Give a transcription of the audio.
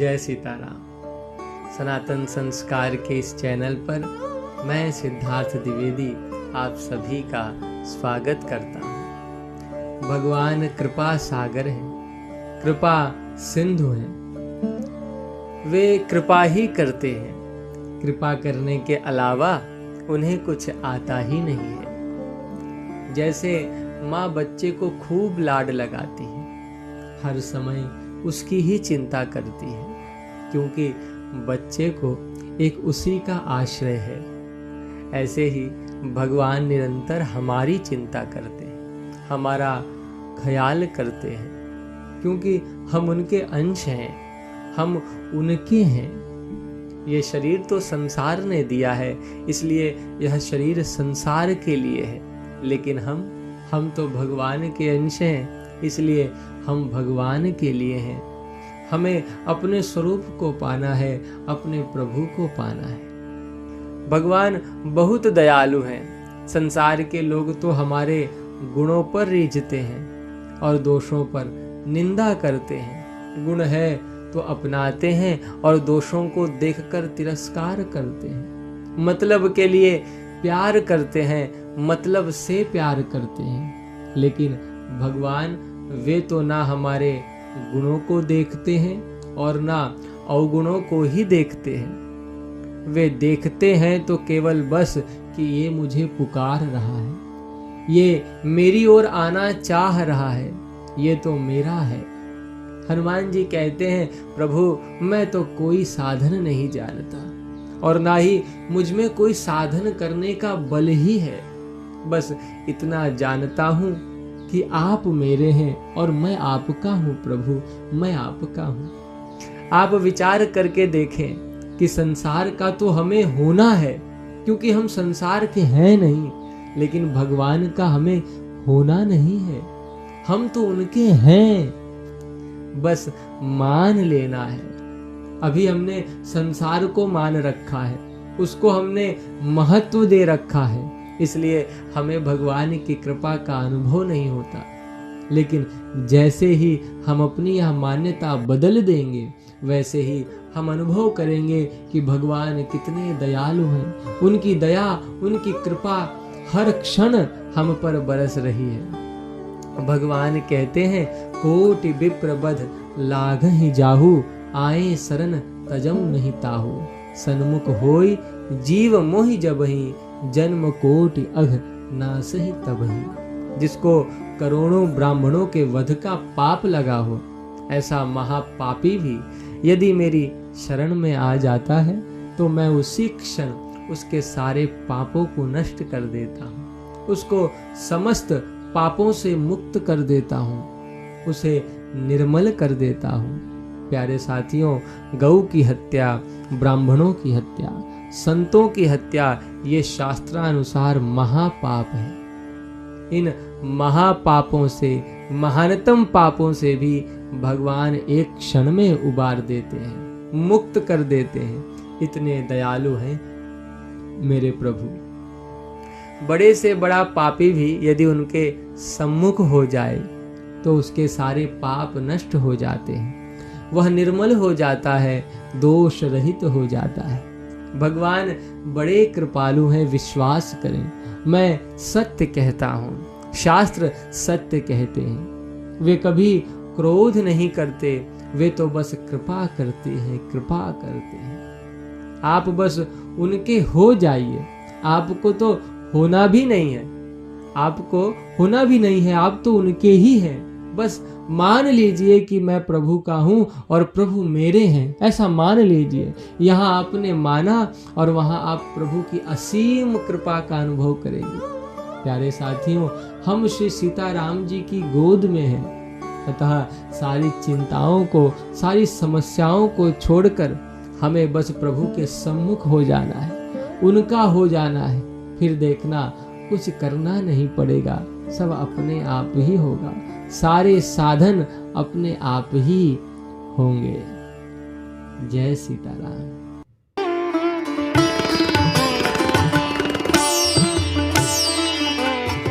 जय सीताराम। सनातन संस्कार के इस चैनल पर मैं सिद्धार्थ द्विवेदी आप सभी का स्वागत करता हूँ। भगवान कृपा सागर है, कृपा सिंधु है। वे कृपा ही करते हैं, कृपा करने के अलावा उन्हें कुछ आता ही नहीं है। जैसे माँ बच्चे को खूब लाड लगाती है, हर समय उसकी ही चिंता करती है, क्योंकि बच्चे को एक उसी का आश्रय है। ऐसे ही भगवान निरंतर हमारी चिंता करते हैं, हमारा ख्याल करते हैं, क्योंकि हम उनके अंश हैं, हम उनके हैं। ये शरीर तो संसार ने दिया है, इसलिए यह शरीर संसार के लिए है, लेकिन हम तो भगवान के अंश हैं, इसलिए हम भगवान के लिए हैं। हमें अपने स्वरूप को पाना है, अपने प्रभु को पाना है। भगवान बहुत दयालु हैं। संसार के लोग तो हमारे गुणों पर रीझते हैं और दोषों पर निंदा करते हैं। गुण है तो अपनाते हैं और दोषों को देखकर तिरस्कार करते हैं। मतलब के लिए प्यार करते हैं, मतलब से प्यार करते हैं। लेकिन भगवान वे तो ना हमारे गुणों को देखते हैं और ना अवगुणों को ही देखते हैं। वे देखते हैं तो केवल बस कि ये मुझे पुकार रहा है, ये मेरी ओर आना चाह रहा है, ये तो मेरा है। हनुमान जी कहते हैं, प्रभु मैं तो कोई साधन नहीं जानता और ना ही मुझ में कोई साधन करने का बल ही है। बस इतना जानता हूँ कि आप मेरे हैं और मैं आपका हूँ। प्रभु मैं आपका हूँ। आप विचार करके देखें कि संसार का तो हमें होना है, क्योंकि हम संसार के हैं नहीं, लेकिन भगवान का हमें होना नहीं है। हम तो उनके हैं, बस मान लेना है। अभी हमने संसार को मान रखा है, उसको हमने महत्व दे रखा है, इसलिए हमें भगवान की कृपा का अनुभव नहीं होता। लेकिन जैसे ही हम अपनी यह मान्यता बदल देंगे, वैसे ही हम अनुभव करेंगे कि भगवान कितने दयालु हैं। उनकी दया, उनकी कृपा हर क्षण हम पर बरस रही है। भगवान कहते हैं, कोटि विप्र बध लागहि जाहु, आए शरण तजम नहीं ताहु। सन्मुख होई जीव मोहि जबहि, जन्म कोटि अघ नासहि तबहि। जिसको करोड़ों ब्राह्मणों के वध का पाप लगा हो, ऐसा महापापी भी यदि मेरी शरण में आ जाता है तो मैं उसी क्षण उसके सारे पापों को नष्ट कर देता हूँ, उसको समस्त पापों से मुक्त कर देता हूँ, उसे निर्मल कर देता हूँ। प्यारे साथियों, गौ की हत्या, ब्राह्मणों की हत्या, संतों की हत्या, ये शास्त्रानुसार महापाप है। इन महापापों से, महानतम पापों से भी भगवान एक क्षण में उबार देते हैं, मुक्त कर देते हैं। इतने दयालु हैं मेरे प्रभु। बड़े से बड़ा पापी भी यदि उनके सम्मुख हो जाए तो उसके सारे पाप नष्ट हो जाते हैं, वह निर्मल हो जाता है, दोष रहित हो जाता है। भगवान बड़े कृपालु हैं, विश्वास करें। मैं सत्य कहता हूँ, शास्त्र सत्य कहते हैं। वे कभी क्रोध नहीं करते, वे तो बस कृपा करते हैं, कृपा करते हैं। आप बस उनके हो जाइए। आपको तो होना भी नहीं है, आपको होना भी नहीं है, आप तो उनके ही हैं। बस मान लीजिए कि मैं प्रभु का हूं और प्रभु मेरे हैं, ऐसा मान लीजिए। यहाँ आपने माना और वहाँ आप प्रभु की असीम कृपा का अनुभव करेंगे। प्यारे साथियों, हम श्री सीताराम जी की गोद में हैं, अतः सारी चिंताओं को, सारी समस्याओं को छोड़कर हमें बस प्रभु के सम्मुख हो जाना है, उनका हो जाना है। फिर देखना, कुछ करना नहीं पड़ेगा, सब अपने आप ही होगा, सारे साधन अपने आप ही होंगे। जय सीताराम।